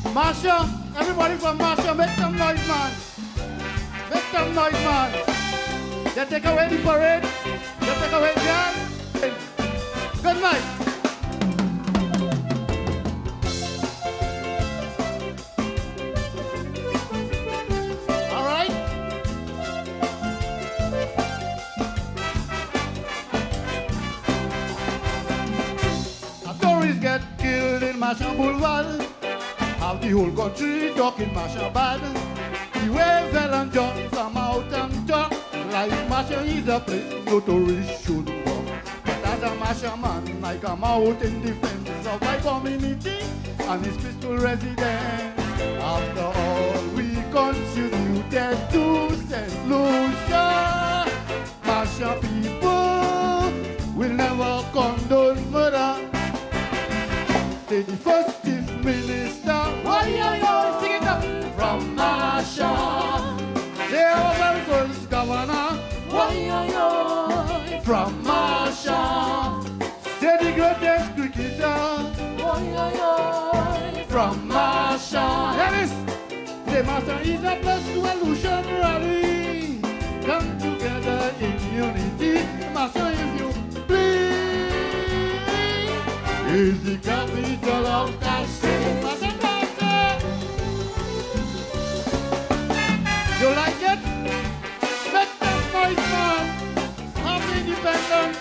Marsha, everybody from Marsha, make some noise, man. Make some noise, man. They take away the parade. They take away the dance. Good night. All right. Tourists get killed in Marsha Boulevard. How the whole country talking Marsha bad. The way felon jump come out and talk like Marsha is a place no tourist should walk. But as a Marsha man, I come out in defense of my community and its peaceful residents. After all, we contributed to St. Lucia. Marsha people will never condone murder. Say the first chief minister, why sing it up from Marsha. Say our very first governor, why from Marsha. Say the greatest cricketer, why from Marsha. Hear this. Say Marsha is a plus solution rally. Come together in unity. Marsha, if you please. Is the capital of that state. You like it? Make that noise, man. Happy independence.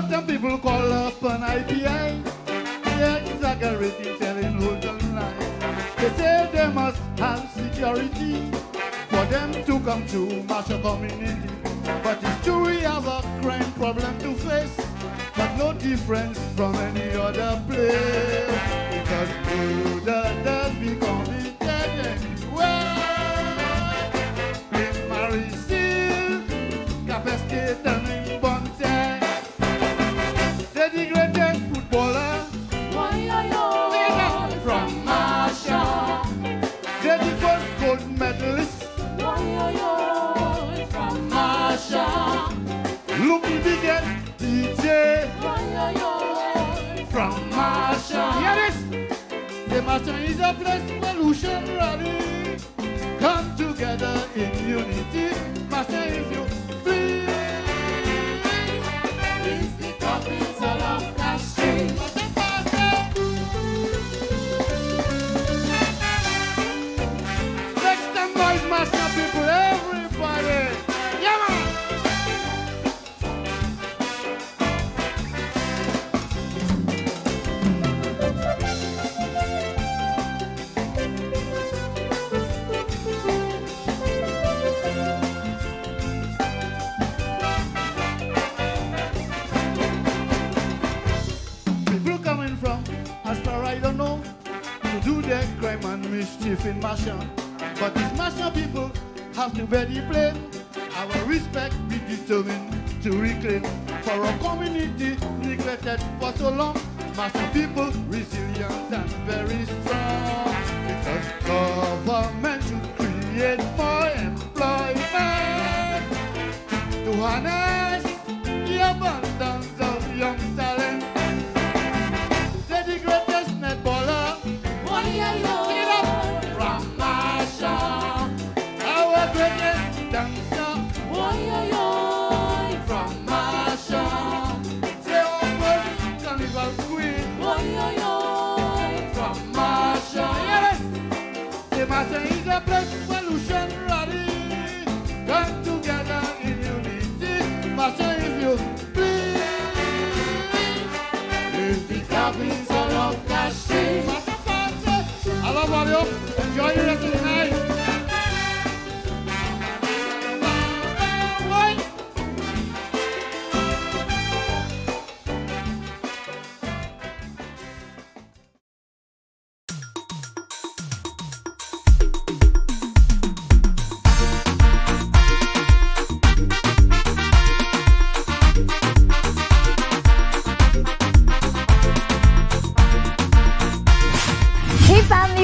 Some people call up an IPI. They're exaggerating, telling who's online. They say they must have security for them to come to Marsha community. But it's true we have a crime problem to face, but no difference from any other place. Because murder does be committed anywhere. In Marisil, Capestate and in Bonte. The greatest footballer from Marsha. They're the first gold medalist from Marsha. Look the biggest DJ from Marsha. Hear this. The Marsha is a place solution rally. Come together in unity. Marsha, if you please. It's the capital of the state. Make some noise, Marsha people, everybody. Yeah, man. I don't know, to do their crime and mischief in Marsha. But these Marsha people have to bear the blame. Our respect be determined to reclaim. For our community neglected for so long, Marsha people resilient and very strong. Because government should create more employment to harness the abundance of young talent. From Marsha, our greatest dancer. From Marsha, say our first carnival queen. From Marsha, yes. The Marsha is a place solution rally. Come together in unity.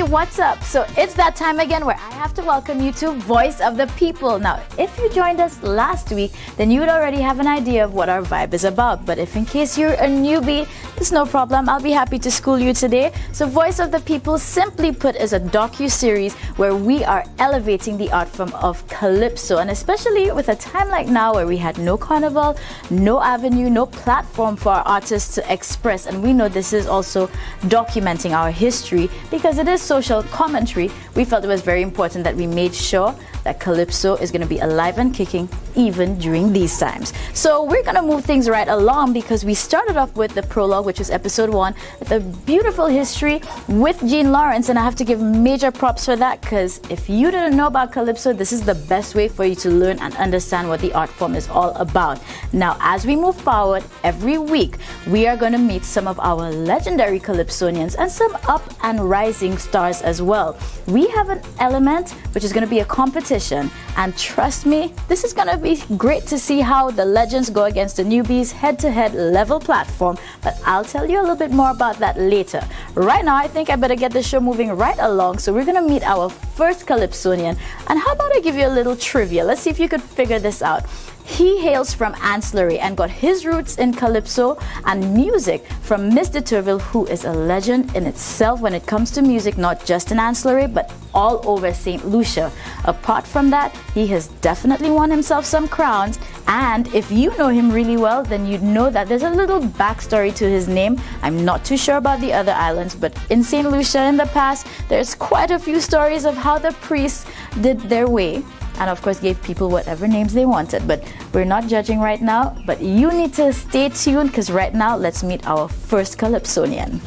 what's up? So it's that time again where I have to welcome you to Voice of the People. Now, if you joined us last week, then you would already have an idea of what our vibe is about. But if in case you're a newbie, it's no problem. I'll be happy to school you today. So Voice of the People, simply put, is a docu-series where we are elevating the art form of calypso. And especially with a time like now where we had no carnival, no avenue, no platform for our artists to express. And we know this is also documenting our history because it is social commentary. We felt it was very important that we made sure that calypso is going to be alive and kicking even during these times. So we're going to move things right along because we started off with the prologue, which was episode 1, with a beautiful history with Jean Lawrence, and I have to give major props for that because if you didn't know about calypso, this is the best way for you to learn and understand what the art form is all about. Now, as we move forward, every week we are going to meet some of our legendary calypsonians and some up and rising stars as well. We have an element which is going to be a competition, and trust me, this is going to be great to see how the legends go against the newbies head-to-head level platform, but I'll tell you a little bit more about that later. Right now, I think I better get the show moving right along, so we're going to meet our first calypsonian. And how about I give you a little trivia? Let's see if you could figure this out. He hails from Ancillary and got his roots in calypso and music from Mr. Turville, who is a legend in itself when it comes to music, not just in Ancillary, but all over St. Lucia. Apart from that, he has definitely won himself some crowns, and if you know him really well, then you'd know that there's a little backstory to his name. I'm not too sure about the other islands, but in St. Lucia in the past, there's quite a few stories of how the priests did their way and of course gave people whatever names they wanted. But we're not judging right now, but you need to stay tuned because right now let's meet our first calypsonian.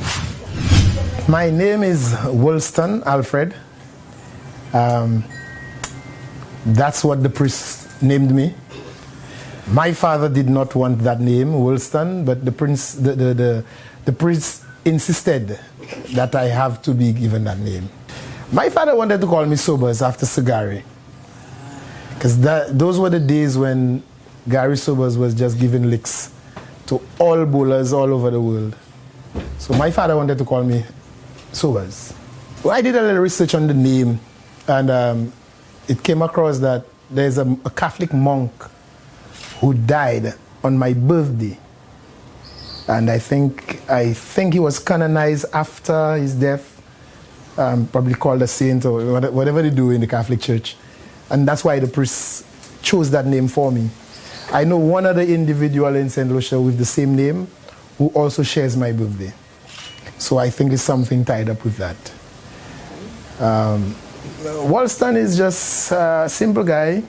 My name is Woolston Alfred. That's what the priest named me. My father did not want that name, Woolston, but the priest insisted that I have to be given that name. My father wanted to call me Sobers after Sagari, because those were the days when Gary Sobers was just giving licks to all bowlers all over the world. So my father wanted to call me Sobers. Well, I did a little research on the name, and it came across that there's a Catholic monk who died on my birthday. And I think he was canonized after his death, probably called a saint or whatever they do in the Catholic Church. And that's why the priest chose that name for me. I know one other individual in St. Lucia with the same name who also shares my birthday. So I think there's something tied up with that. Woolston is just a simple guy.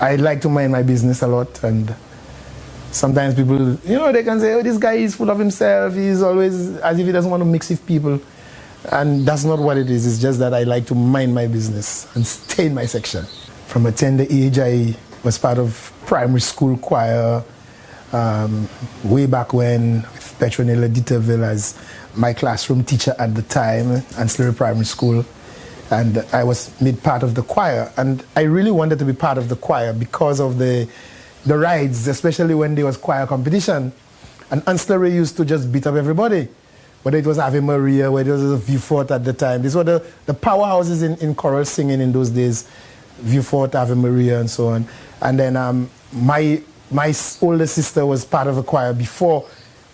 I like to mind my business a lot, and sometimes people, they can say, oh, this guy is full of himself, he's always as if he doesn't want to mix with people. And that's not what it is. It's just that I like to mind my business and stay in my section. From a tender age, I was part of primary school choir way back when, with Petronella Ditterville as my classroom teacher at the time, Ancillary Primary School. And I was made part of the choir. And I really wanted to be part of the choir because of the rides, especially when there was choir competition. And Ancillary used to just beat up everybody. Whether it was Ave Maria, whether it was a Vieux Fort at the time. These were the powerhouses in choral singing in those days. Vieux Fort, Ave Maria, and so on. And then my older sister was part of a choir before.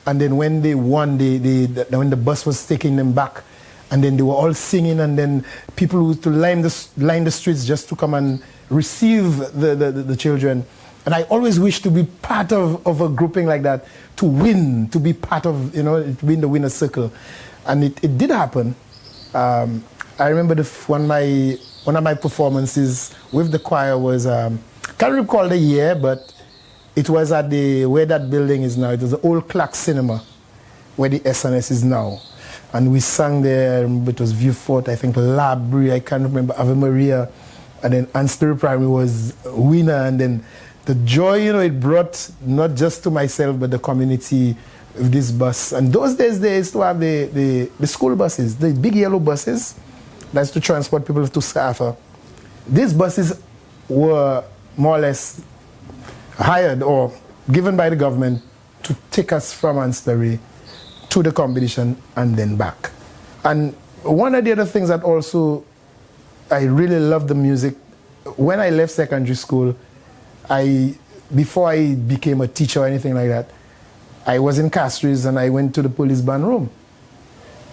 And then when they won, when the bus was taking them back, and then they were all singing, and then people used to line the streets just to come and receive the children. And I always wished to be part of a grouping like that, to win, to be part of, to be in the winner's circle. And it did happen. I remember one of my performances with the choir was, can't recall the year, but it was at where that building is now. It was the old Clark Cinema, where the SNS is now. And we sang there, it was Vieux Fort, I think Labrie, I can't remember, Ave Maria. And then Ancillary Primary was winner, and then the joy, it brought not just to myself, but the community with this bus. And those days, they used to have the school buses, the big yellow buses, that's to transport people to Safa. These buses were more or less hired or given by the government to take us from Ancillary to the competition and then back. And one of the other things that also I really loved the music, when I left secondary school, before I became a teacher or anything like that, I was in Castries and I went to the police band room.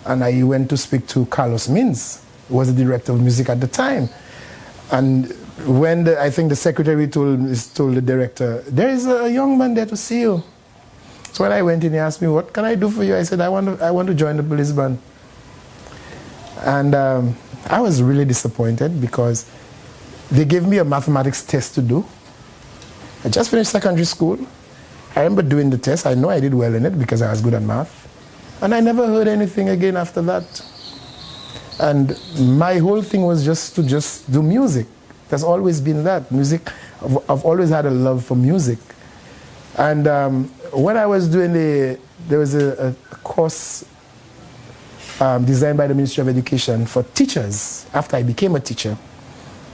And I went to speak to calypsonians, who was the director of music at the time. And when I think the secretary told the director, there is a young man there to see you. So when I went in, he asked me, what can I do for you? I said, I want to join the police band. And I was really disappointed because they gave me a mathematics test to do. I just finished secondary school. I remember doing the test. I know I did well in it because I was good at math. And I never heard anything again after that. And my whole thing was just to do music. There's always been that. Music, I've always had a love for music. And when I was doing there was a course designed by the Ministry of Education for teachers after I became a teacher.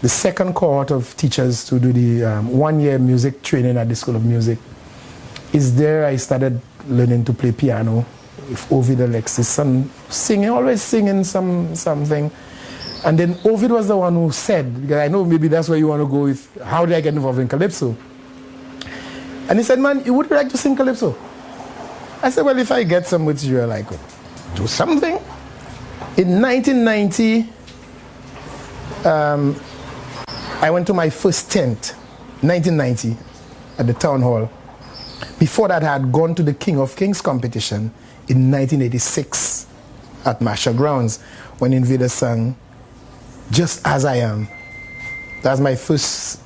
The second cohort of teachers to do the 1-year music training at the School of Music is there. I started learning to play piano with Ovid Alexis and singing, always singing something. And then Ovid was the one who said, because I know maybe that's where you want to go with, how did I get involved in calypso? And he said, man, you would like to sing calypso? I said, well, if I get some material, I could do something. In 1990, I went to my first tent, 1990, at the town hall. Before that, I had gone to the King of Kings competition in 1986 at Marshall Grounds when Invader sang Just As I Am. That was my first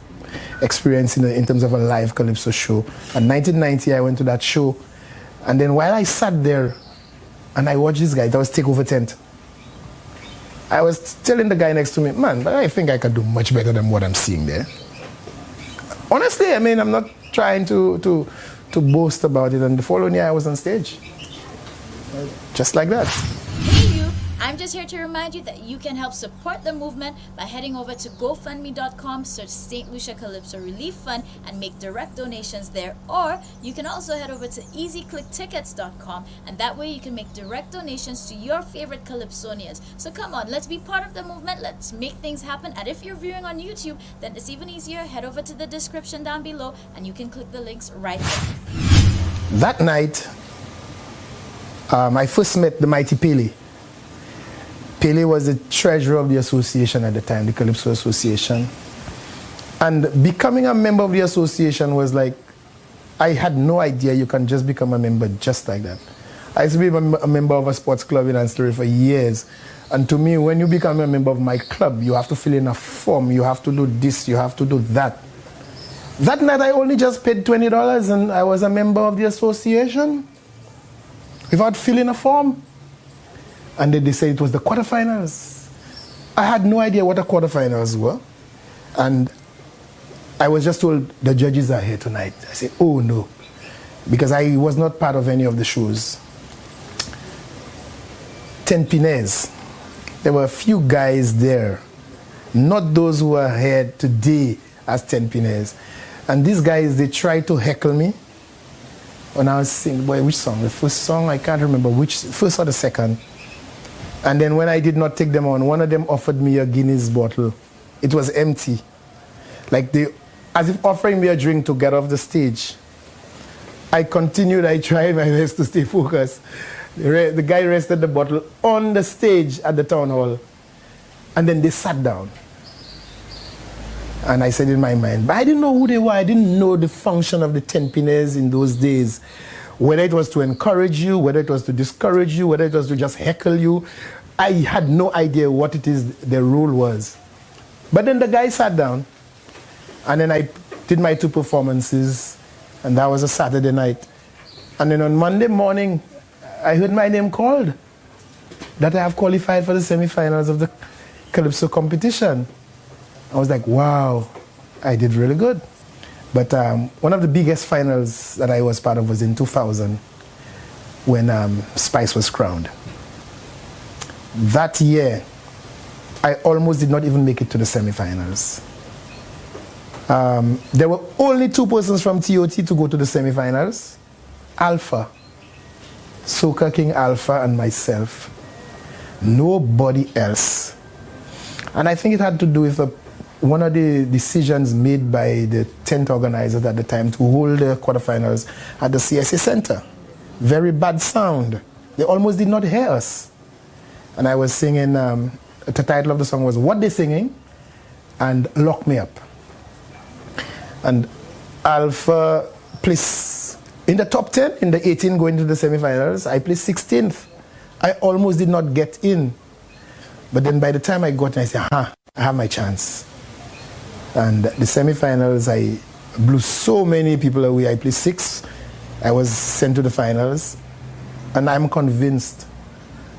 experience in terms of a live calypso show. In 1990, I went to that show. And then while I sat there and I watched this guy, that was Takeover Tent. I was telling the guy next to me, man, but I think I can do much better than what I'm seeing there. Honestly, I mean, I'm not trying to boast about it. And the following year, I was on stage. Just like that. Hey you, I'm just here to remind you that you can help support the movement by heading over to GoFundMe.com, search St. Lucia Calypso Relief Fund and make direct donations there. Or you can also head over to EasyClickTickets.com and that way you can make direct donations to your favorite calypsonians. So come on, let's be part of the movement, let's make things happen. And if you're viewing on YouTube, then it's even easier. Head over to the description down below and you can click the links right there. That night, I first met the mighty Pele. Pele was the treasurer of the association at the time, the Calypso Association. And becoming a member of the association was like, I had no idea you can just become a member just like that. I used to be a member of a sports club in Anstory for years. And to me, when you become a member of my club, you have to fill in a form, you have to do this, you have to do that. That night, I only just paid $20 and I was a member of the association without filling a form. And then they said it was the quarterfinals. I had no idea what the quarterfinals were. And I was just told, the judges are here tonight. I said, oh no, because I was not part of any of the shows. 10 Pines. There were a few guys there, not those who are here today as 10 Pines. And these guys, they tried to heckle me. When I was singing, boy, which song? The first song, I can't remember which, first or the second. And then when I did not take them on, one of them offered me a Guinness bottle. It was empty. Like as if offering me a drink to get off the stage. I continued, I tried my best to stay focused. The guy rested the bottle on the stage at the town hall. And then they sat down. And I said in my mind, but I didn't know who they were. I didn't know the function of the 10 Pines in those days. Whether it was to encourage you, whether it was to discourage you, whether it was to just heckle you. I had no idea what it is their role was. But then the guy sat down. And then I did my 2 performances. And that was a Saturday night. And then on Monday morning, I heard my name called. That I have qualified for the semifinals of the Calypso competition. I was like, wow, I did really good. But one of the biggest finals that I was part of was in 2000 when Spice was crowned. That year, I almost did not even make it to the semifinals. There were only 2 persons from TOT to go to the semifinals. Alpha Soca King Alpha and myself. Nobody else. And I think it had to do with one of the decisions made by the 10th organizers at the time to hold the quarterfinals at the CSA Center. Very bad sound. They almost did not hear us. And I was singing, the title of the song was What They Singing and Lock Me Up. And Alpha placed in the top 10, in the 18 going to the semifinals. I placed 16th. I almost did not get in. But then by the time I got in, I said, I have my chance. And the semifinals, I blew so many people away. I placed 6th. I was sent to the finals. And I'm convinced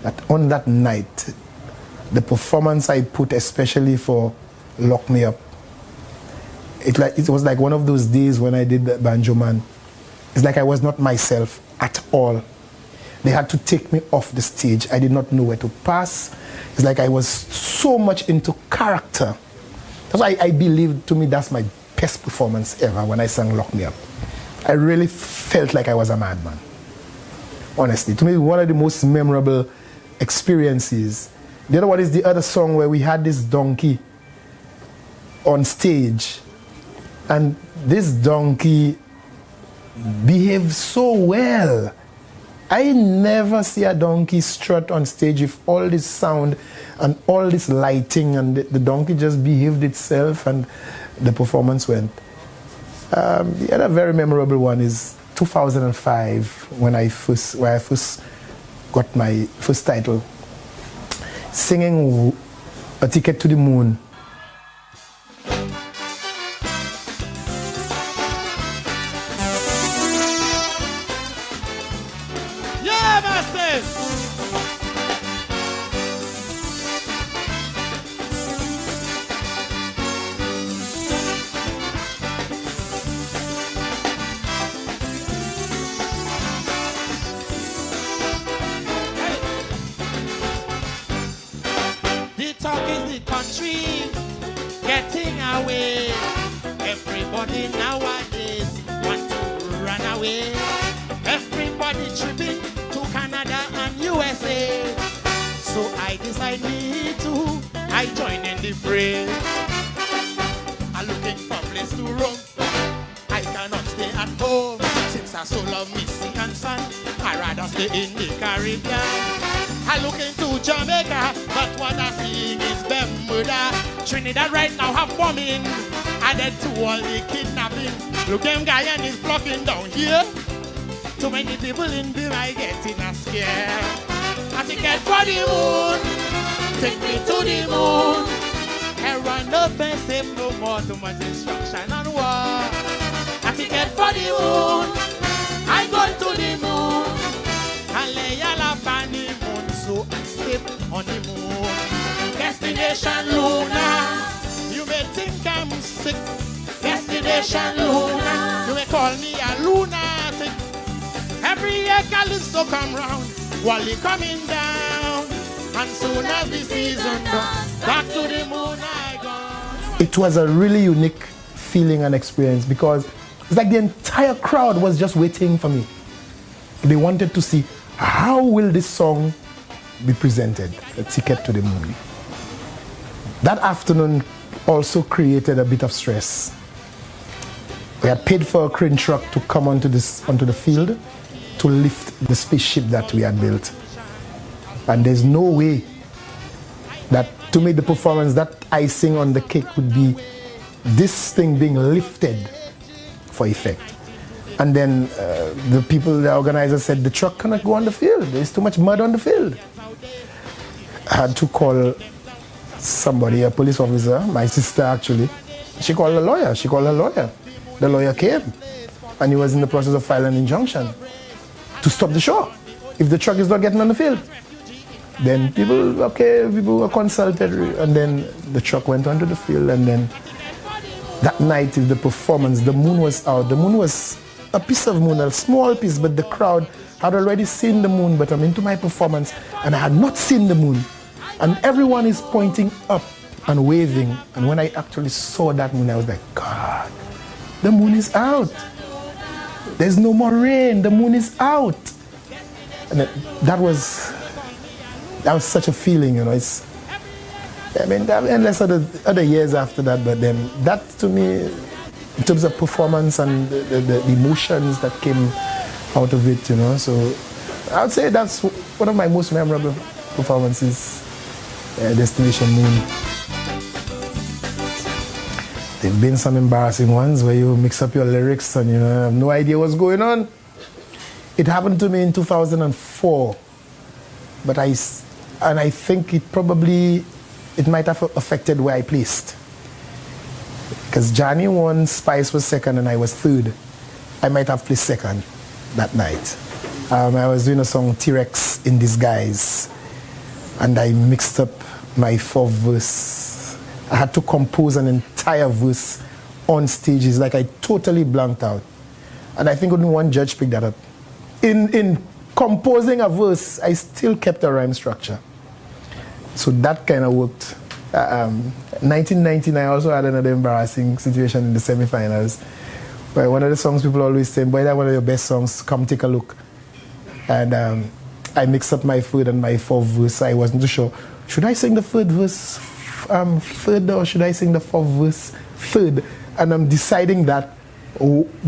that on that night, the performance I put, especially for Lock Me Up, it was like one of those days when I did the Banjo Man. It's like I was not myself at all. They had to take me off the stage. I did not know where to pass. It's like I was so much into character. That's why I believe, to me, that's my best performance ever when I sang Lock Me Up. I really felt like I was a madman. Honestly, to me, one of the most memorable experiences. The other one is the other song where we had this donkey on stage. And this donkey behaved so well. I never see a donkey strut on stage with all this sound and all this lighting, and the donkey just behaved itself and the performance went. The other very memorable one is 2005 when I first got my first title, singing A Ticket to the Moon. Trinidad right now have bombing, added to all the kidnapping. Look, them Guyana is flocking down here. Too many people in Bill, I getting a scare. A ticket for the moon, take me to the moon. Around up and safe no more, too much destruction and war. A ticket for the moon, I go to the moon. And lay all up on the moon, so I'm safe on the moon. Destination Luna, you may think I'm sick. Destination Luna, you may call me a lunatic. Every year calypso come round, Wally coming down. And soon as the season done, back to the moon I go. It was a really unique feeling and experience because it's like the entire crowd was just waiting for me. They wanted to see how will this song be presented, A Ticket to the Moon. That afternoon also created a bit of stress. We had paid for a crane truck to come onto the field to lift the spaceship that we had built. And there's no way that to make the performance, that icing on the cake would be this thing being lifted for effect. And then the organizers said the truck cannot go on the field. There's too much mud on the field. I had to call somebody, a police officer, my sister actually. She called a lawyer. The lawyer came and he was in the process of filing an injunction to stop the show if the truck is not getting on the field. Then people were consulted, and then the truck went onto the field, and then that night of the performance, the moon was out. The moon was a piece of moon, a small piece, but the crowd had already seen the moon, but I'm into my performance and I had not seen the moon. And everyone is pointing up and waving. And when I actually saw that moon, I was like, God, the moon is out. There's no more rain. The moon is out. And that was such a feeling, you know. Unless other years after that, but then that to me, in terms of performance and the emotions that came out of it, you know. So I would say that's one of my most memorable performances, Destination Moon. There have been some embarrassing ones where you mix up your lyrics and you have no idea what's going on. It happened to me in 2004, but I think it might have affected where I placed. Because Johnny won, Spice was second, and I was third. I might have placed second that night. I was doing a song, T-Rex in Disguise, and I mixed up my fourth verse. I had to compose an entire verse on stage. It's like I totally blanked out. And I think only one judge picked that up. In composing a verse, I still kept a rhyme structure. So that kind of worked. 1999, I also had another embarrassing situation in the semifinals. Where one of the songs people always say, boy, that's one of your best songs, come take a look. And I mixed up my third and my fourth verse. I wasn't too sure. Should I sing the third verse third or should I sing the fourth verse third? And I'm deciding that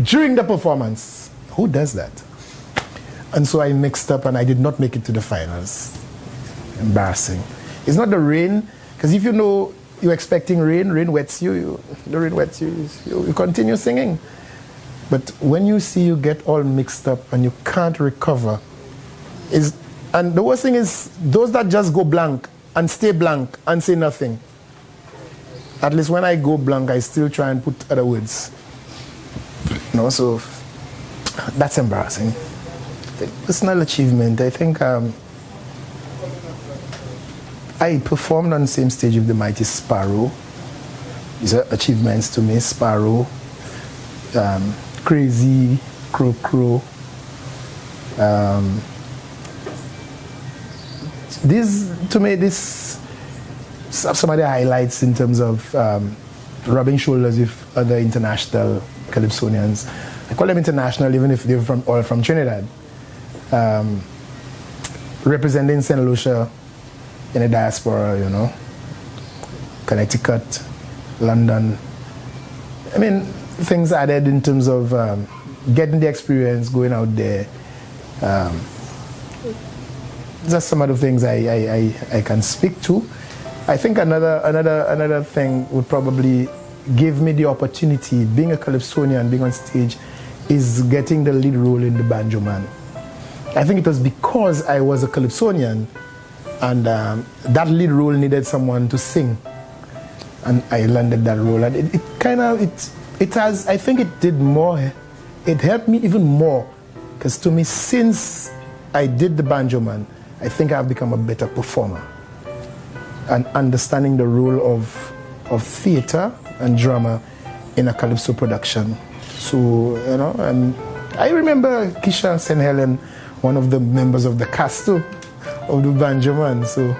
during the performance. Who does that? And so I mixed up and I did not make it to the finals. Embarrassing. It's not the rain, because if you know you're expecting rain, rain wets you, the rain wets you, you continue singing. But when you see you get all mixed up and you can't recover, and the worst thing is those that just go blank and stay blank and say nothing. At least when I go blank, I still try and put other words. No, so that's embarrassing. Personal achievement, I think I performed on the same stage with the mighty Sparrow. These are achievements to me. Sparrow, Crazy, Crow. To me, this some of the highlights in terms of rubbing shoulders with other international calypsonians. I call them international even if they're all from Trinidad. Representing St. Lucia in the diaspora, you know, Connecticut, London. I mean, things added in terms of getting the experience, going out there. Just some of the things I can speak to. I think another thing would probably give me the opportunity, being a calypsonian, being on stage, is getting the lead role in the Banjo Man. I think it was because I was a calypsonian and that lead role needed someone to sing, and I landed that role. And I think it did more. It helped me even more, because to me, since I did the Banjo Man, I think I've become a better performer and understanding the role of theater and drama in a calypso production. So, you know, and I remember Keisha St. Helen, one of the members of the cast too, of the Banjo Man. So,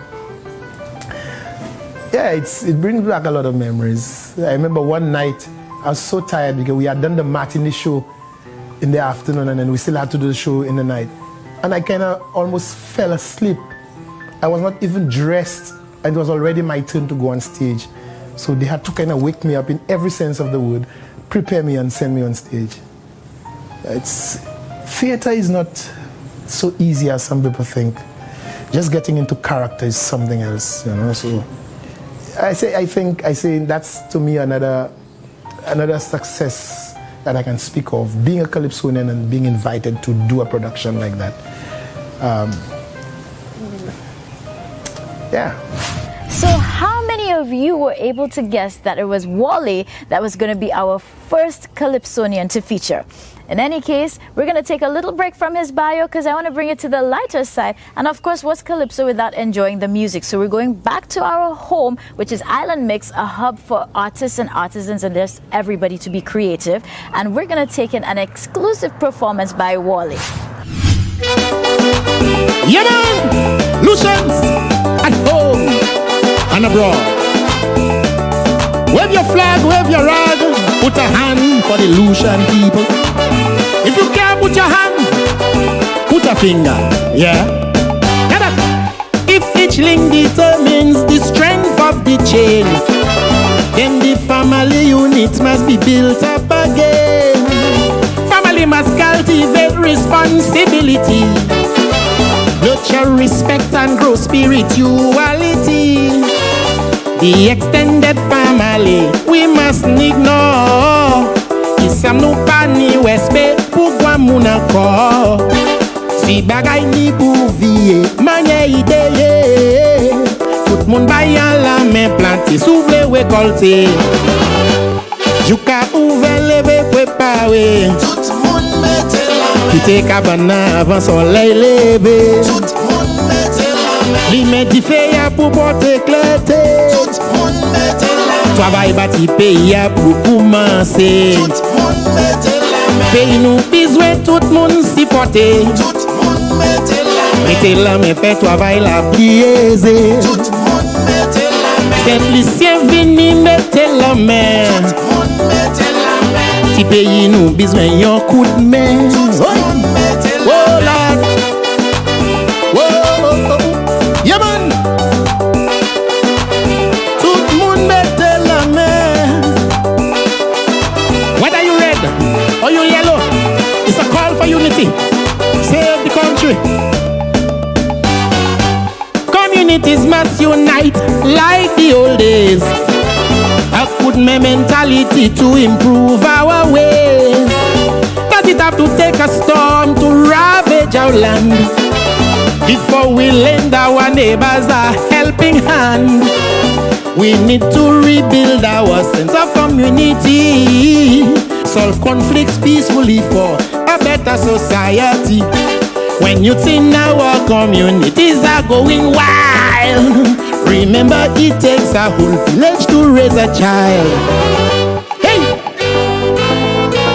yeah, it brings back a lot of memories. I remember one night, I was so tired because we had done the matinee show in the afternoon and then we still had to do the show in the night. And I kind of almost fell asleep. I was not even dressed and it was already my turn to go on stage. So they had to kind of wake me up in every sense of the word, prepare me and send me on stage. Theater is not so easy as some people think. Just getting into character is something else, you know. So I say that's to me another success that I can speak of, being a calypsonian and being invited to do a production like that. Yeah. So how many of you were able to guess that it was Wally that was going to be our first calypsonian to feature? In any case, we're going to take a little break from his bio because I want to bring it to the lighter side. And of course, what's calypso without enjoying the music? So we're going back to our home, which is Island Mix, a hub for artists and artisans and just everybody to be creative. And we're going to take in an exclusive performance by Wally. Yeah, man! Lucians at home and abroad. Wave your flag, wave your rag, put a hand for the Lucian people. If you can't put your hand, Put a finger, yeah. If each link determines the strength of the chain, then the family unit must be built up again. Family must cultivate responsibility, nurture respect and grow spirituality. The extended family we mustn't ignore. Isam no pani wespe pugwa munako. Si bagay ni bouvie manye ideye. Tout moun bayan la main planté souvle récolté. Juka ouve leve préparé. Tout moun mette la main. Quitte cabana avant soleil levé. Tout moun mette la main. Li mette feuille pour porter éclaté. Tout moun mette la main. Travail bâti pays pour commencer. Tout moun mette la main. Pays nous besoin tout moun supporter. Tout moun mette la main. Mettez la main fait travail la piéser. Tout moun mette la main. Simplicien vini mettez la main. Tout moun mette la main. Ti pays nous besoin yon coup de main. Tout moun mette la main. Oh Lord. Yeah man. Tout moun mette la main. Whether you red or you yellow, it's a call for unity. Save the country. Communities must unite like the old days. A good mentality to improve our ways. Does it have to take a storm to ravage our land before we lend our neighbors a helping hand? We need to rebuild our sense of community, solve conflicts peacefully for a better society. When youths in our communities are going wild, remember it takes a whole village to raise a child. Hey!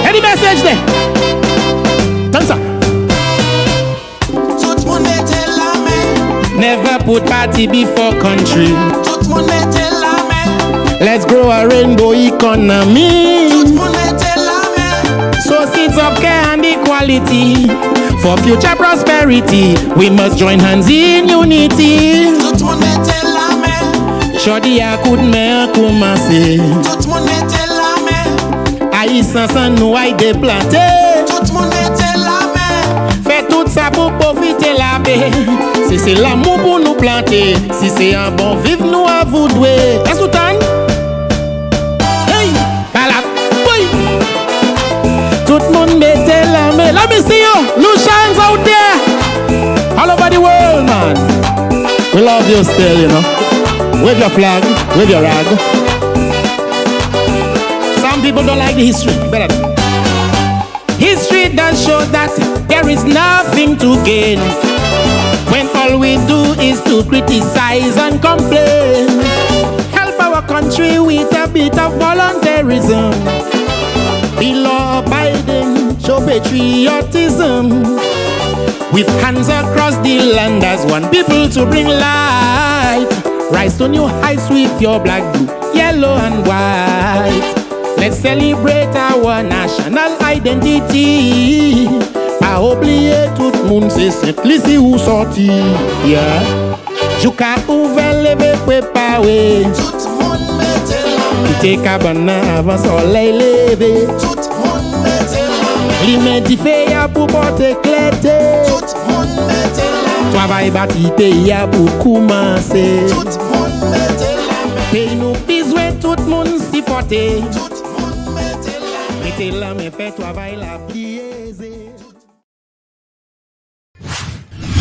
Any message there? Dancer. Tout moun mette la main. Never put party before country. Tout moun mette la main. Let's grow a rainbow economy. Tout moun mette la main. So seeds of care and equality. For future prosperity, we must join hands in unity. Tout moun mette la main. Chodi a coup de main a commencé. Tout moun mette la main. Haïtien sans nous aille déplanter. Tout moun mette la main. Fait tout ça pour profiter la paix. Si c'est l'amour pour nous planter, si c'est un bon vivre nous à vous douer. Est-ce que hey, balap, oui. Tout le monde mette la main. Let me see you, Lucians out there, all over the world, man. We love you still, you know. Wave your flag, wave your rag. Some people don't like the history. Better. History does show that there is nothing to gain when all we do is to criticize and complain. Help our country with a bit of volunteerism. Be law-abiding, show patriotism. With hands across the land as one people to bring light. Rise to new heights with your black, blue, yellow and white. Let's celebrate our national identity. Pas oublier tout le monde, c'est Saint-Lucie ou sorti. Yeah. Juka ouve leve préparé. Tout le monde mette la main. Quitte cabana avant soleil levé. Tout le monde mette la main. Li mette feuille pour porter éclaté. Tout le monde mette la main. Travail bâti pays pour commencer. Tout le monde mette la main. Pays nous besoin tout le monde supporter. Tout le monde mette la main. Mettez la main, fait travail la piéser.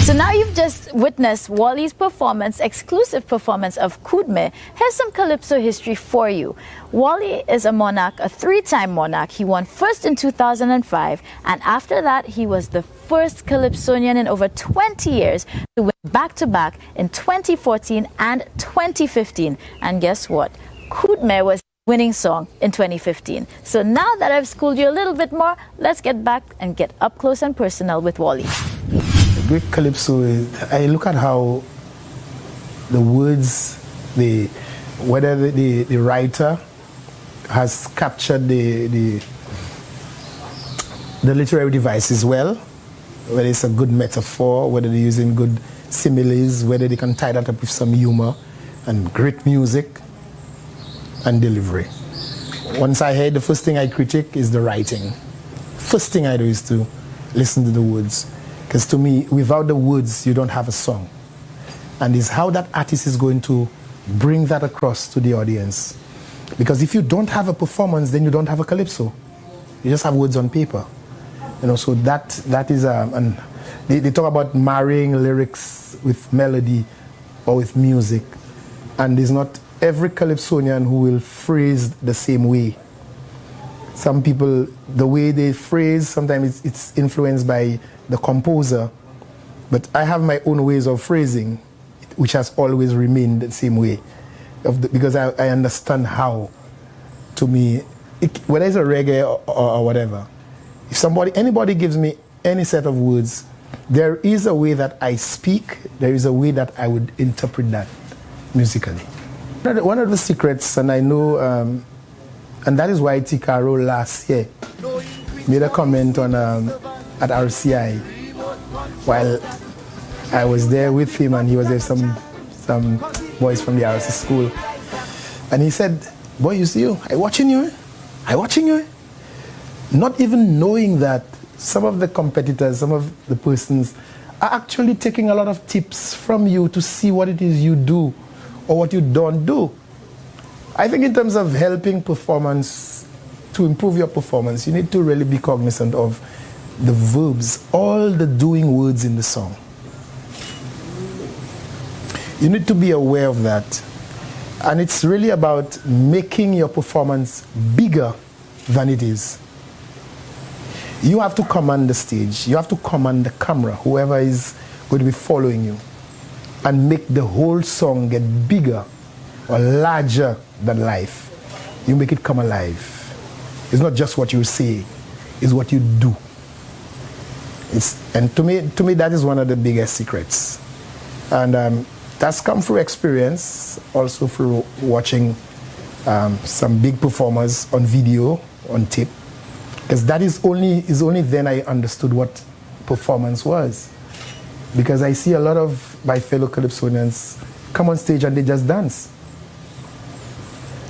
So now you've just witnessed Wally's performance, exclusive performance of Kudme. Here's some calypso history for you. Wally is a monarch, a three-time monarch. He won first in 2005, and after that, he was the first calypsonian in over 20 years to win back-to-back in 2014 and 2015. And guess what? Kudme was the winning song in 2015. So now that I've schooled you a little bit more, let's get back and get up close and personal with Wally. Great calypso, I look at how the words, whether the writer has captured the literary devices well, whether it's a good metaphor, whether they're using good similes, whether they can tie that up with some humor and great music and delivery. Once I hear, the first thing I critique is the writing. First thing I do is to listen to the words. Because to me, without the words, you don't have a song. And it's how that artist is going to bring that across to the audience. Because if you don't have a performance, then you don't have a calypso. You just have words on paper. You know, so that is, and they talk about marrying lyrics with melody or with music. And it's not every calypsonian who will phrase the same way. Some people, the way they phrase, sometimes it's influenced by the composer. But I have my own ways of phrasing, which has always remained the same way. Because I understand how, to me, whether it's a reggae or whatever, if anybody gives me any set of words, there is a way that I speak, there is a way that I would interpret that musically. One of the secrets, and I know, and that is why Tikaro last year made a comment on at RCI while I was there with him, and he was there some boys from the RC school, and he said, "Boy, you see, I watching you. Not even knowing that some of the competitors, some of the persons are actually taking a lot of tips from you to see what it is you do or what you don't do." I think in terms of helping performance, to improve your performance, you need to really be cognizant of the verbs, all the doing words in the song. You need to be aware of that. And it's really about making your performance bigger than it is. You have to command the stage. You have to command the camera, whoever is going to be following you, and make the whole song get bigger or larger than life. You make it come alive. It's not just what you say, it's what you do. And to me, that is one of the biggest secrets. And that's come through experience, also through watching some big performers on video, on tape. Because that is only then I understood what performance was. Because I see a lot of my fellow calypsonians come on stage and they just dance.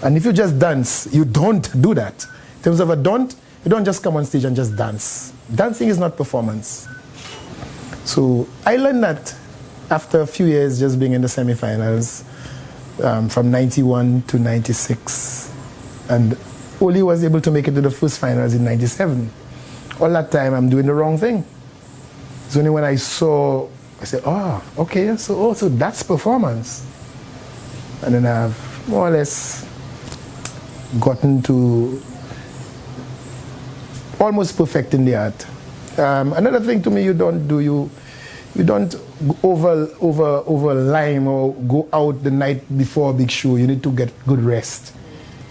And if you just dance, you don't do that. In terms of you don't just come on stage and just dance. Dancing is not performance. So I learned that after a few years just being in the semifinals, from 91 to 96. And Wally was able to make it to the first finals in 97. All that time, I'm doing the wrong thing. It's only when I said, oh, okay, so that's performance. And then I've more or less gotten to almost perfecting the art. Another thing to me you don't over lime or go out the night before a big show. You need to get good rest.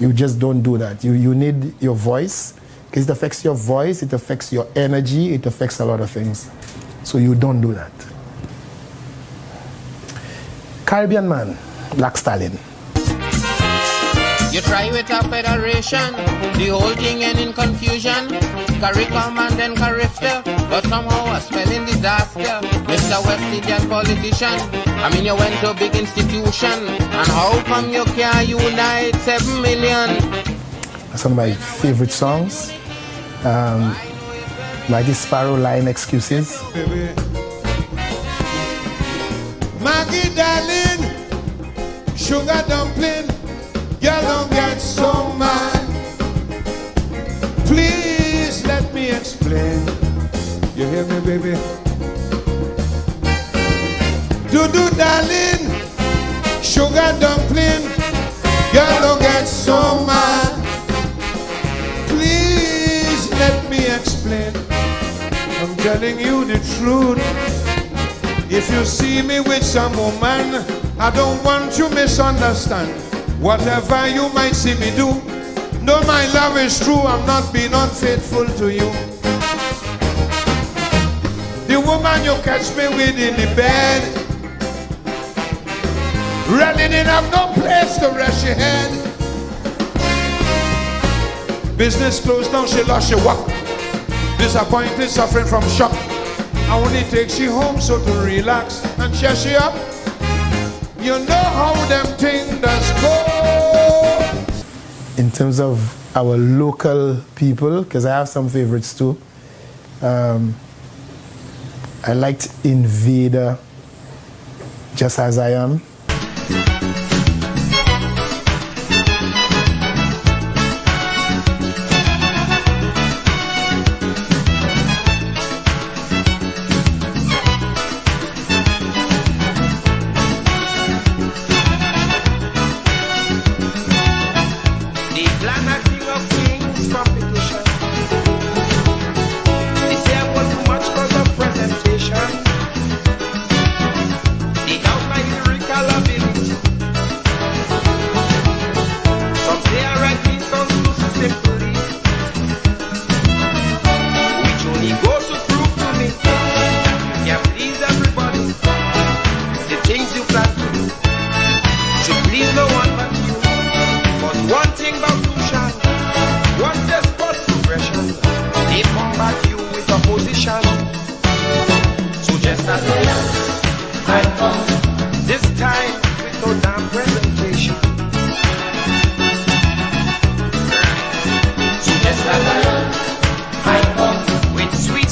You just don't do that. You need your voice, because it affects your voice, it affects your energy, it affects a lot of things. So you don't do that. Caribbean Man, Black Stallion. You try with a federation, the whole thing end in confusion. CARICOM and then CARIFTA, but somehow a spelling disaster. Mr. West Indian politician, I mean you went to a big institution, and how come you can't unite 7 million? That's one of my favorite songs. Mighty Sparrow line, Excuses. Maggie darling, sugar dumpling, girl don't get so mad. Please let me explain. You hear me, baby? Do darling, sugar dumpling, girl don't get so mad. Please let me explain. I'm telling you the truth. If you see me with some woman, I don't want you misunderstand. Whatever you might see me do, know my love is true, I'm not being unfaithful to you. The woman you catch me with in the bed really didn't have no place to rest your head. Business closed down, she lost her work. Disappointed, suffering from shock. And when he takes you home, so to relax and cheer you up, you know how them things does go. In terms of our local people, because I have some favorites too, I liked Invader, Just As I Am.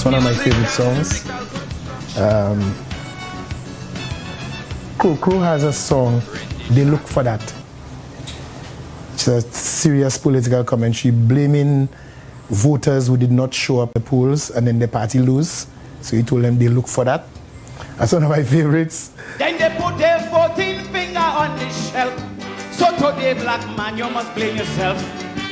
One of my favorite songs. Crow has a song, They Look For That. It's a serious political commentary blaming voters who did not show up at the polls and then the party lose. So he told them they look for that. That's one of my favorites. Then they put their 14th finger on the shelf. So today, black man, you must blame yourself.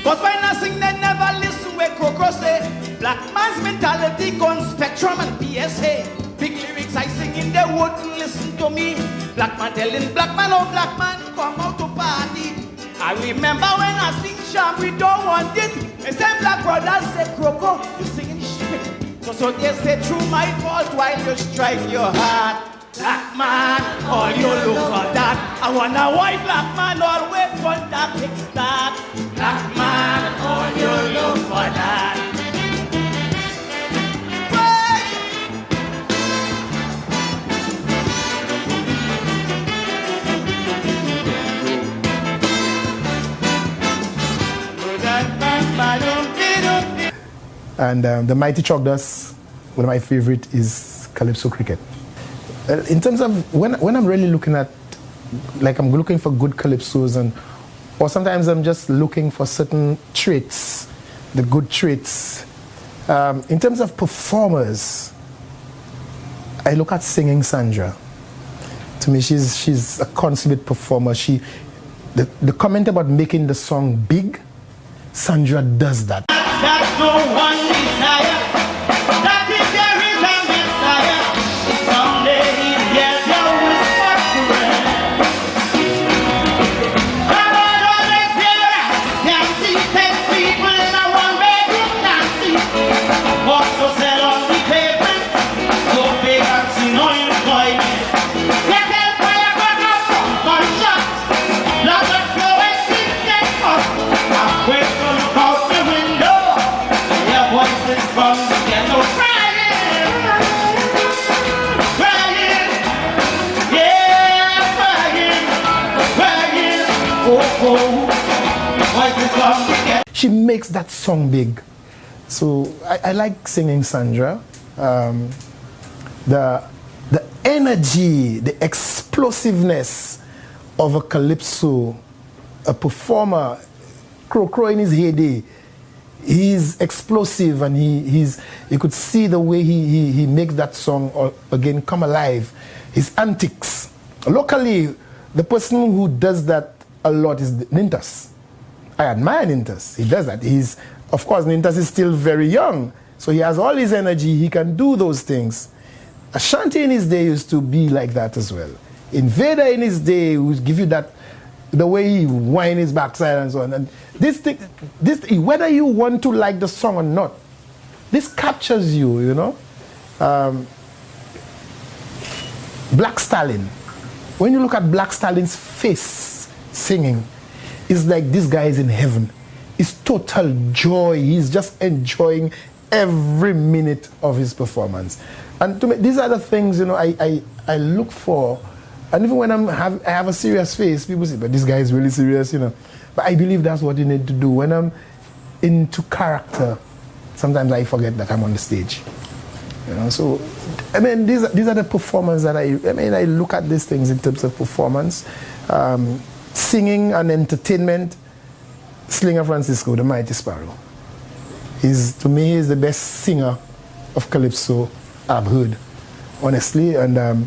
Cause when I sing, they never listen where Crow say. Black man's mentality gone Spectrum and PSA. Big lyrics I sing in, they wouldn't listen to me. Black man telling black man, oh black man, come out to party. I remember when I sing Sham, we don't want it. They say black brothers say, Crow, you singing shit. So they say, through my fault while you strike your heart. Black man, all you look for that. I want a white black man, always want that kickstart. Black man, all you look for that. And the Mighty Chogdas, one of my favorite is Calypso Cricket. In terms of when I'm really looking at, like I'm looking for good calypsos, or sometimes I'm just looking for certain traits, the good traits. In terms of performers, I look at Singing Sandra. To me, she's a consummate performer. The comment about making the song big, Sandra does that. That's no one desire. That is there is a Messiah. Someday he'll hear your whisper friend. Come on, always here. Nancy takes people in a one-bedroom Nancy. Walk for sale on the pavement. Go big and see no employment. Get help by a gun of gunshots. Lots of flowing things get up. I'm grateful to look out the window. Voices from the ghetto crying, crying, yeah, crying, oh, voices from the ghetto. She makes that song big. So I like Singing Sandra. The energy, the explosiveness of a calypso, a performer, Crow in his heyday. He's explosive, and you could see the way he makes that song again come alive. His antics. Locally, the person who does that a lot is Nintas. I admire Nintas. He does that. Of course, Nintas is still very young, so he has all his energy. He can do those things. Ashanti in his day used to be like that as well. Invader in his day would give you that, the way he whine his backside and so on. And this thing, whether you want to like the song or not, this captures you, you know. Black Stallion. When you look at Black Stallion's face singing, it's like this guy is in heaven. It's total joy. He's just enjoying every minute of his performance. And to me, these are the things, you know, I look for. And even when I have a serious face, people say, but this guy is really serious, you know. But I believe that's what you need to do. When I'm into character, sometimes I forget that I'm on the stage. You know, so, I mean, these are the performances that I look at these things in terms of performance. Singing and entertainment, Slinger Francisco, the Mighty Sparrow. To me, he's the best singer of calypso I've heard, honestly. And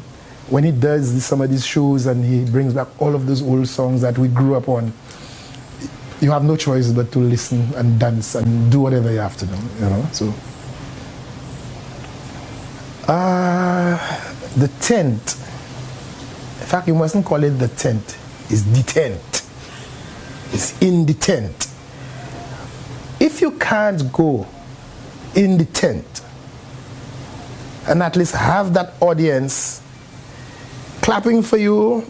when he does some of these shows and he brings back all of those old songs that we grew up on, you have no choice but to listen and dance and do whatever you have to do, you know. So, the tent. In fact, you mustn't call it the tent. It's the tent. It's in the tent. If you can't go in the tent and at least have that audience clapping for you,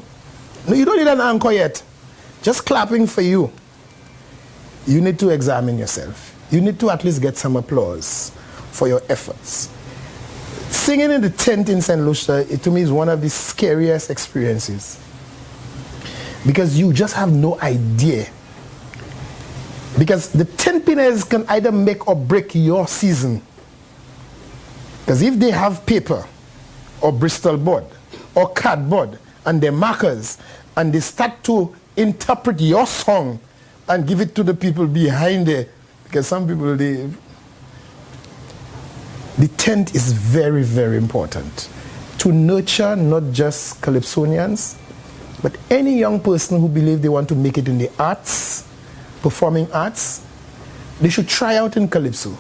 no, you don't need an anchor yet. Just clapping for you. You need to examine yourself. You need to at least get some applause for your efforts. Singing in the tent in St. Lucia, to me, is one of the scariest experiences. Because you just have no idea. Because the 10 pinners can either make or break your season. Because if they have paper, or Bristol board, or cardboard, and their markers, and they start to interpret your song and give it to the people behind there, because some people, the tent is very, very important to nurture not just calypsonians, but any young person who believes they want to make it in the arts, performing arts. They should try out in calypso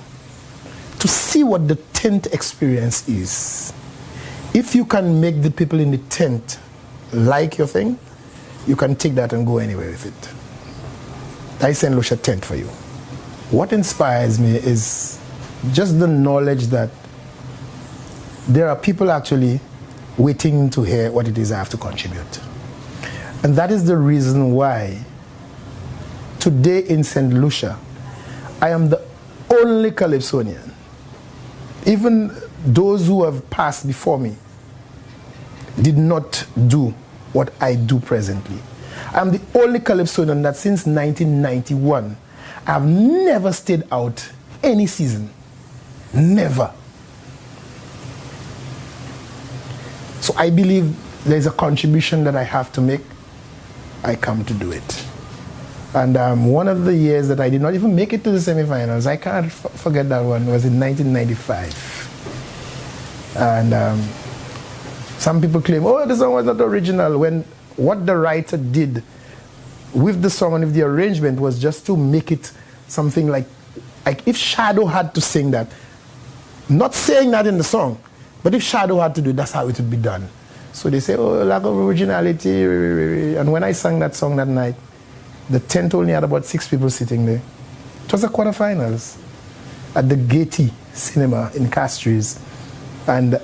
to see what the tent experience is. If you can make the people in the tent like your thing, you can take that and go anywhere with it. I St. Lucia tent for you. What inspires me is just the knowledge that there are people actually waiting to hear what it is I have to contribute. And that is the reason why today in St. Lucia, I am the only calypsonian. Even those who have passed before me did not do what I do presently. I am the only calypsonian that since 1991, I have never stayed out any season. Never. So I believe there's a contribution that I have to make. I come to do it. And one of the years that I did not even make it to the semifinals, I can't forget that one, was in 1995. And some people claim, oh, the song was not original, when what the writer did with the song and with the arrangement was just to make it something like if Shadow had to sing that, not saying that in the song, but if Shadow had to do it, that's how it would be done. So they say, oh, lack of originality. And when I sang that song that night, the tent only had about 6 people sitting there. It was the quarterfinals at the Gaiety Cinema in Castries. And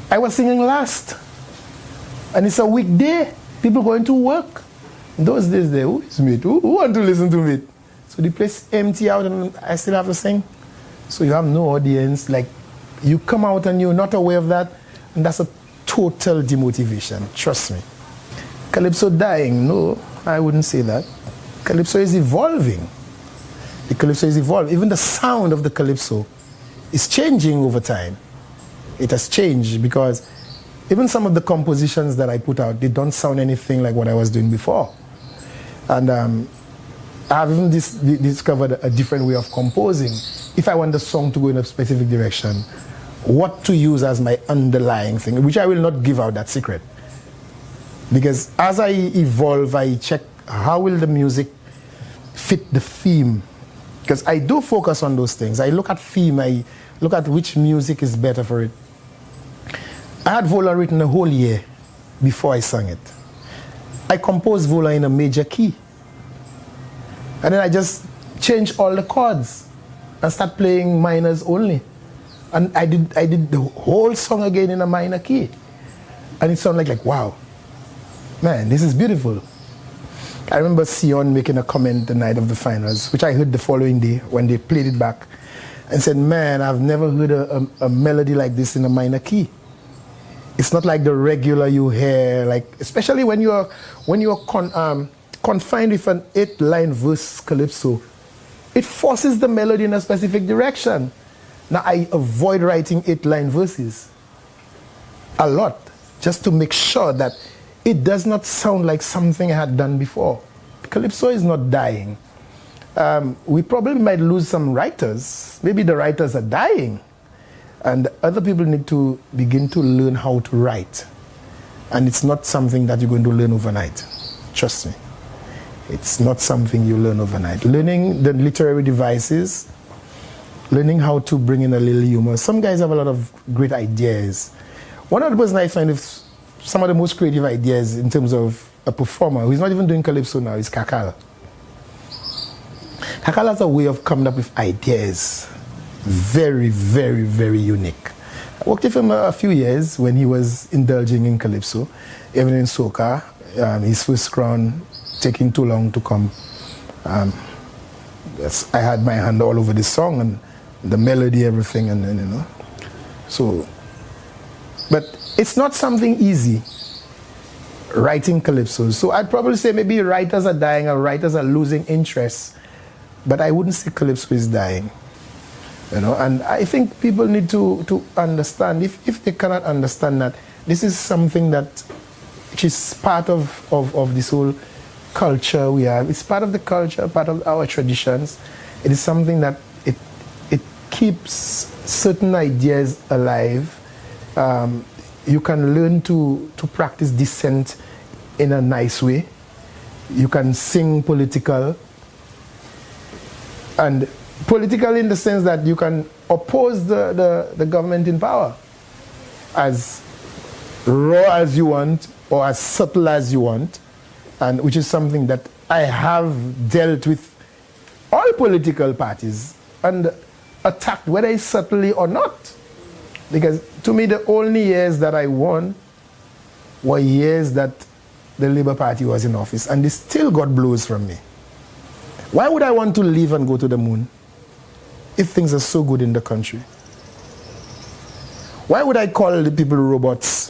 I was singing last. And it's a weekday. People going to work. In those days there, who is me? Who want to listen to me? So the place empty out and I still have to sing. So you have no audience. Like, you come out and you're not aware of that. And that's a total demotivation. Trust me. Calypso dying? No, I wouldn't say that. Calypso is evolving. The calypso is evolving. Even the sound of the calypso is changing over time. It has changed because even some of the compositions that I put out, they don't sound anything like what I was doing before. And I have even discovered a different way of composing. If I want the song to go in a specific direction, what to use as my underlying thing, which I will not give out that secret. Because as I evolve, I check how will the music fit the theme. Because I do focus on those things. I look at theme, I look at which music is better for it. I had Vola written a whole year before I sang it. I composed Vola in a major key. And then I just changed all the chords and start playing minors only. And I did the whole song again in a minor key. And it sounded like wow, man, this is beautiful. I remember Sion making a comment the night of the finals, which I heard the following day when they played it back. and said, man, I've never heard a melody like this in a minor key. It's not like the regular you hear, like especially when you're confined with an 8-line verse calypso. It forces the melody in a specific direction. Now I avoid writing 8-line verses a lot, just to make sure that it does not sound like something I had done before. Calypso is not dying. We probably might lose some writers. Maybe the writers are dying. And other people need to begin to learn how to write. And it's not something that you're going to learn overnight. Trust me. It's not something you learn overnight. Learning the literary devices, learning how to bring in a little humor. Some guys have a lot of great ideas. One of the person I find with some of the most creative ideas in terms of a performer, who's not even doing calypso now, is Kakal. Kakal has a way of coming up with ideas. Very, very, very unique. I worked with him a few years when he was indulging in calypso, even in soca. His first crown taking too long to come. I had my hand all over the song and the melody, everything, and you know. So, but it's not something easy, writing calypso. So I'd probably say maybe writers are dying or writers are losing interest, but I wouldn't say calypso is dying. You know, and I think people need to understand, if they cannot understand that this is something that which is part of this whole culture we have. It's part of the culture, part of our traditions. It is something that it keeps certain ideas alive. You can learn to practice dissent in a nice way. You can sing political, and political in the sense that you can oppose the government in power as raw as you want or as subtle as you want, and which is something that I have dealt with all political parties and attacked, whether it's subtly or not. Because to me, the only years that I won were years that the Labour Party was in office, and they still got blows from me. Why would I want to leave and go to the moon if things are so good in the country? Why would I call the people robots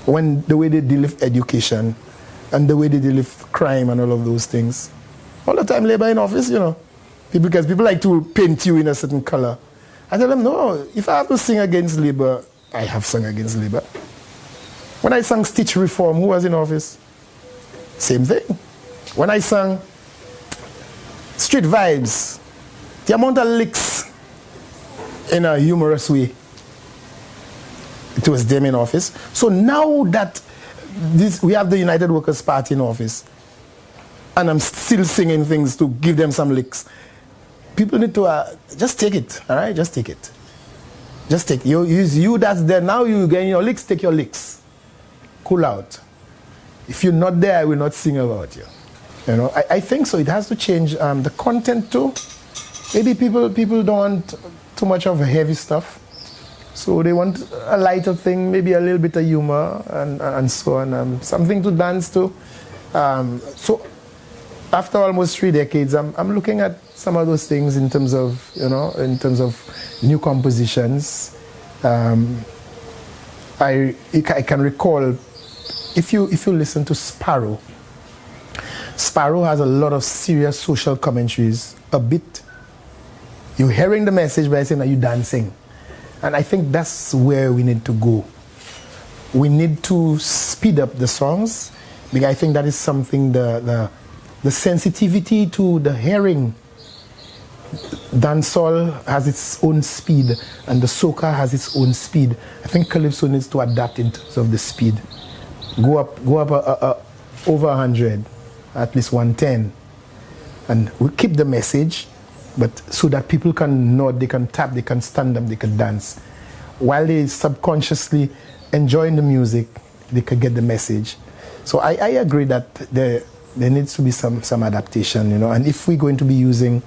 when the way they deal with education and the way they deal with crime and all of those things? All the time Labour in office, you know, because people like to paint you in a certain color. I tell them, no, if I have to sing against Labour, I have sung against Labour. When I sang Stitch Reform, who was in office? Same thing. When I sang Street Vibes, the amount of licks in a humorous way, it was them in office. So now that we have the United Workers' Party in office, and I'm still singing things to give them some licks, people need to just take it, all right? Just take it. Just take it. You that's there now, you getting your licks, take your licks. Cool out. If you're not there, I will not sing about you. You know, I think so. It has to change the content too. Maybe people don't want too much of heavy stuff. So they want a lighter thing, maybe a little bit of humor and so on. Something to dance to. So after almost 3 decades, I'm looking at some of those things in terms of, you know, in terms of new compositions. I can recall, if you listen to Sparrow has a lot of serious social commentaries, a bit. You're hearing the message by saying, are you dancing? And I think that's where we need to go. We need to speed up the songs, because I think that is something, the sensitivity to the hearing. Dancehall has its own speed, and the soca has its own speed. I think calypso needs to adapt in terms of the speed. Go up over 100, at least 110, and we keep the message, but so that people can nod, they can tap, they can stand up, they can dance. While they subconsciously enjoying the music, they can get the message. So I agree that there needs to be some adaptation, you know. And if we're going to be using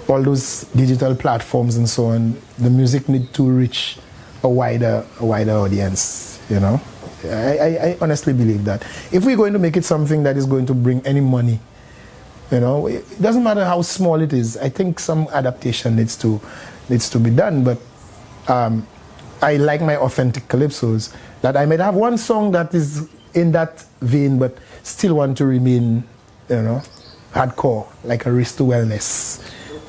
all those digital platforms and so on, the music needs to reach a wider audience, you know. I honestly believe that. If we're going to make it something that is going to bring any money You know, it doesn't matter how small it is. I think some adaptation needs to be done. But I like my authentic calypsos. That I might have one song that is in that vein, but still want to remain, you know, hardcore, like a Risk to Wellness,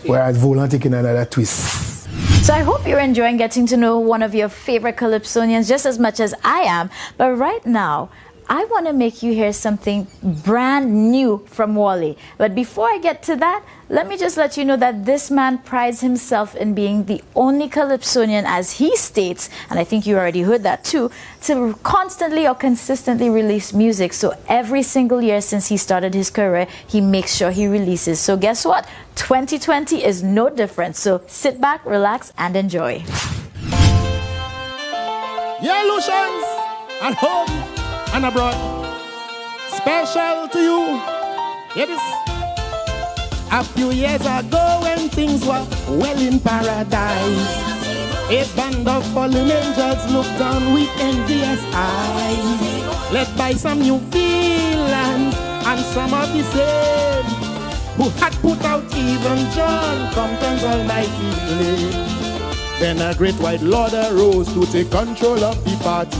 whereas Volant taking another twist. So I hope you're enjoying getting to know one of your favorite calypsonians just as much as I am. But right now, I want to make you hear something brand new from Wally. But before I get to that, let me just let you know that this man prides himself in being the only calypsonian, as he states, and I think you already heard that too, to constantly or consistently release music. So every single year since he started his career, he makes sure he releases. So guess what? 2020 is no different. So sit back, relax, and enjoy. Yeah, Lucians, at home and abroad, special to you. Hear this. A few years ago when things were well in paradise, a band of fallen angels looked on with envious eyes, led by some new villains and some of the same who had put out even John Compton's almighty flame. Then a great white lord arose to take control of the party.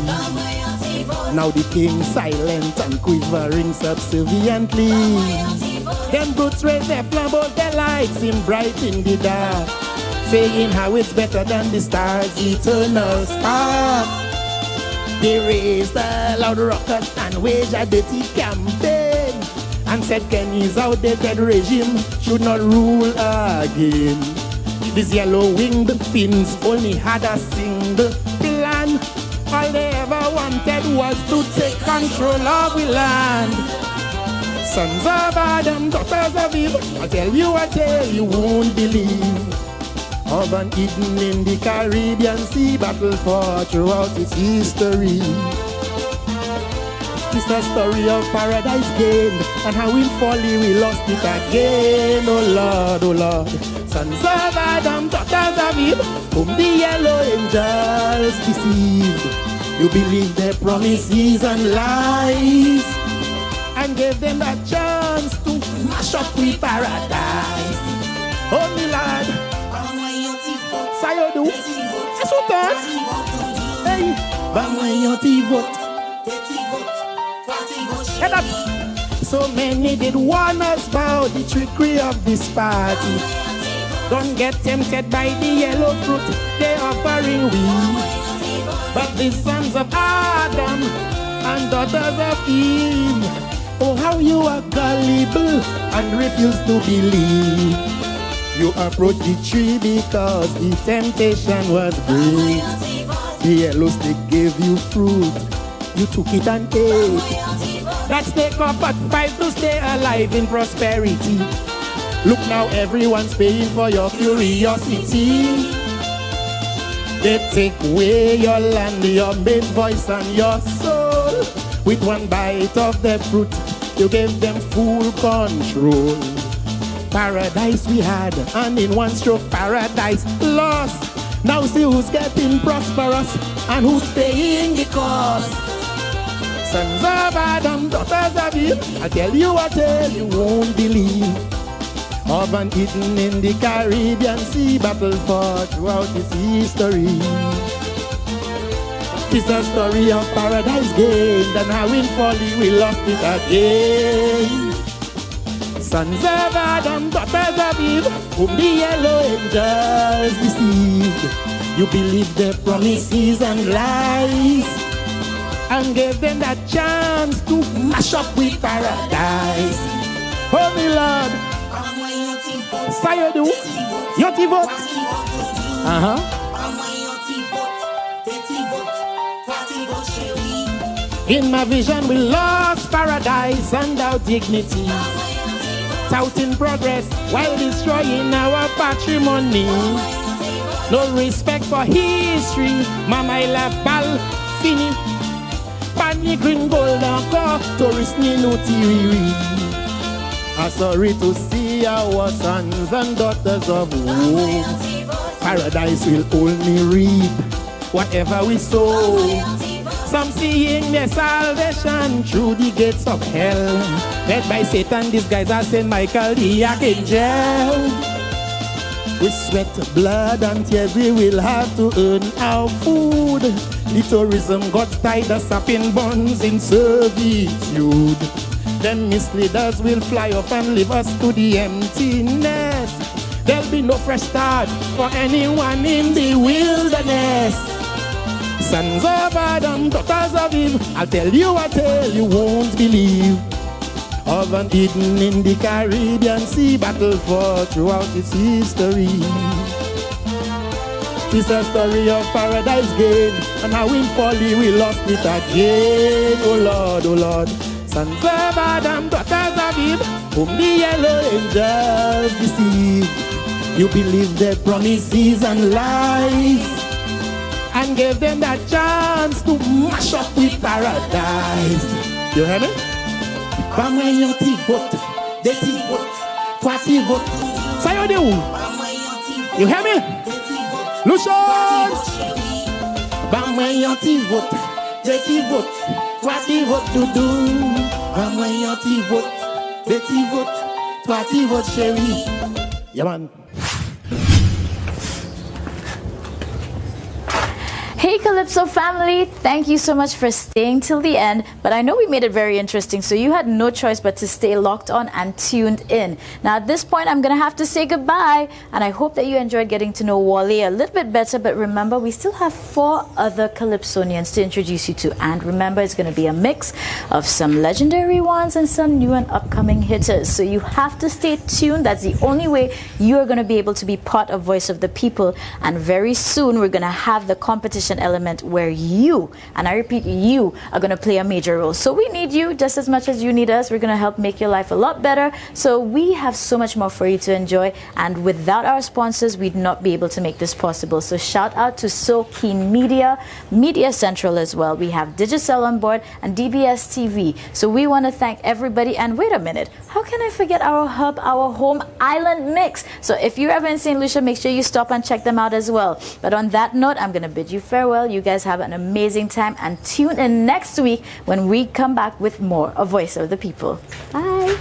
Now the king silent and quivering subserviently. Them brutes raise their flambeaux, their lights seem bright in the dark, saying how it's better than the stars, eternal spark. They raised a loud ruckus and waged a dirty campaign, and said Kenny's outdated regime should not rule again. These yellow-winged fins only had a single plan. All they ever wanted was to take control of the land. Sons of Adam, daughters of Eve, I tell you a tale you won't believe, of an Eden in the Caribbean Sea, battle fought throughout its history. It's a story of paradise gained, and how in folly we lost it again. Oh Lord, oh Lord. Sons of Adam, daughters of Eve, whom the yellow angels deceived. You believe their promises and lies, and gave them a chance to mash up with paradise. Oh my Lord, Sayodu, that's what that. Hey, head up. So many did warn us about the trickery of this party. Don't get tempted by the yellow fruit they're offering we. But the sons of Adam and daughters of Eve, oh how you are gullible and refuse to believe. You approached the tree because the temptation was great. The yellow stick gave you fruit, you took it and ate. That stick up at 5 to stay alive in prosperity. Look now, everyone's paying for your curiosity. They take away your land, your main voice and your soul. With one bite of the fruit, you gave them full control. Paradise we had, and in one stroke paradise lost. Now see who's getting prosperous and who's paying the cost. Sons of Adam, daughters of Eve, I tell you a tale you won't believe, of an Eden in the Caribbean Sea, battle fought throughout its history. It's a story of paradise gained, and how in folly we lost it again. Sons of Adam, daughters of Eve, whom the yellow angels deceived. You believed their promises and lies, and gave them that chance to mash up with paradise. Oh my Lord, Sayodu, Yoti vote. In my vision we lost paradise and our dignity, touting progress while destroying our patrimony. No respect for history, Mama I love bal fini. Pani green gold encore, tourist ni no tiriri. I'm sorry to see our sons and daughters of war. Paradise will only reap whatever we sow. Some seeing their salvation through the gates of hell. Led by Satan, disguised as Saint Michael the Archangel. With sweat, blood, and tears, we will have to earn our food. The tourism gods tied us up in bonds in servitude. Them misleaders will fly up and leave us to the emptiness. There'll be no fresh start for anyone in the wilderness. Sons of Adam, daughters of Eve, I'll tell you a tale you won't believe. Of an Eden in the Caribbean Sea, battle fought throughout its history. It's a story of paradise gained, and how in folly we lost it again. Oh Lord, oh Lord. Sons of Adam, daughters of Eve, whom the yellow angels deceived. You believed their promises and lies, and gave them that chance to mash up with paradise. You hear me? Come when you vote, they vote, what vote. Say you do. You hear me? Lucian! Bam when you vote, they vote, what vote to do. Bam when you vote, they vote, what vote, Sherry. Yeah, man. Hey Calypso family, thank you so much for staying till the end, but I know we made it very interesting, so you had no choice but to stay locked on and tuned in. Now at this point I'm gonna have to say goodbye, and I hope that you enjoyed getting to know Walleigh a little bit better, but remember we still have 4 other calypsonians to introduce you to, and remember it's gonna be a mix of some legendary ones and some new and upcoming hitters, so you have to stay tuned. That's the only way you are gonna be able to be part of Voice of the People, and very soon we're gonna have the competition element where you, and I repeat you, are going to play a major role. So we need you just as much as you need us. We're going to help make your life a lot better. So we have so much more for you to enjoy, and without our sponsors we'd not be able to make this possible. So shout out to So Keen Media, Media Central as well. We have Digicel on board and DBS TV. So we want to thank everybody. And wait a minute, how can I forget our hub, our home island mix? So if you're ever in St. Lucia, make sure you stop and check them out as well. But on that note, I'm going to bid you farewell. You guys have an amazing time, and tune in next week when we come back with more of Voice of the People. Bye.